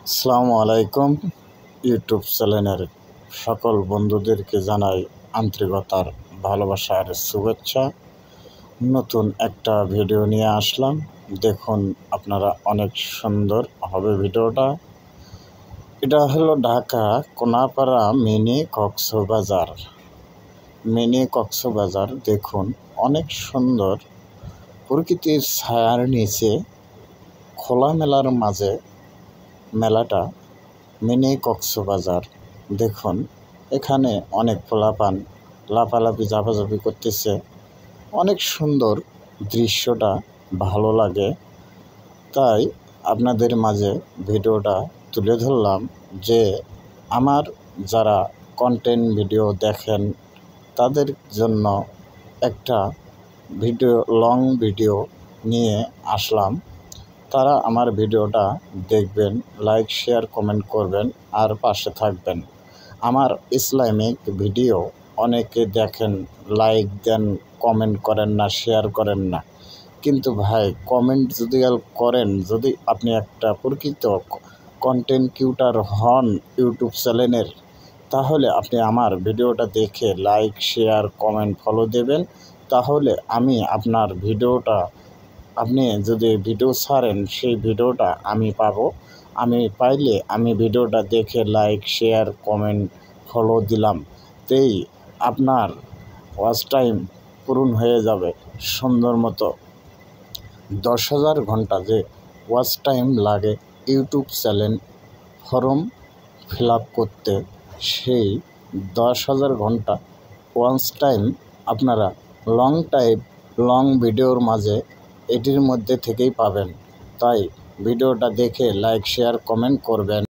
আসসালামু আলাইকুম। ইউটিউব চ্যানেলের সকল বন্ধুদেরকে জানাই আন্তরিকতার ভালোবাসার শুভেচ্ছা। নতুন একটা ভিডিও নিয়ে আসলাম, দেখুন আপনারা অনেক সুন্দর হবে ভিডিওটা। এটা হলো ঢাকা কোনাপাড়া মিনি কক্সবাজার। দেখুন অনেক সুন্দর প্রকৃতির ছায়ার নিচে খোলামেলার মাঝে মেলাটা মিনি কক্সবাজার। দেখুন এখানে অনেক পোলাপান লাফালাফি ঝাপাঝাপি করতেছে, অনেক সুন্দর দৃশ্যটা ভালো লাগে, তাই আপনাদের মাঝে ভিডিওটা তুলে ধরলাম যে আমার যারা কন্টেন্ট ভিডিও দেখেন তাদের জন্য একটা লং ভিডিও নিয়ে আসলাম। তারা আমার ভিডিওটা দেখবেন, লাইক শেয়ার কমেন্ট করবেন আর পাশে থাকবেন। আমার ইসলামিক ভিডিও অনেকে দেখেন, লাইক দেন, কমেন্ট করেন না, শেয়ার করেন না। কিন্তু ভাই কমেন্ট যদি করেন, যদি আপনি একটা প্রকৃত কন্টেন্ট ক্রিয়েটর হন ইউটিউব চ্যানেলের, তাহলে আপনি আমার ভিডিওটা দেখে লাইক শেয়ার কমেন্ট ফলো দেবেন। তাহলে আমি আপনার ভিডিওটা, আপনি যদি ভিডিও ছাড়েন সেই ভিডিওটা আমি পাবো। আমি পাইলে আমি ভিডিওটা দেখে লাইক শেয়ার কমেন্ট ফলো দিলাম, তেই আপনার ওয়াচ টাইম পূরণ হয়ে যাবে সুন্দর মতো। 10,000 ঘন্টা যে ওয়াচ টাইম লাগে YouTube channel form fill up করতে, সেই 10,000 ঘন্টা ওয়াচ টাইম আপনারা লং ভিডিওর মাঝে এটির মধ্যে থেকেই পাবেন। তাই ভিডিওটা দেখে লাইক শেয়ার কমেন্ট করবেন।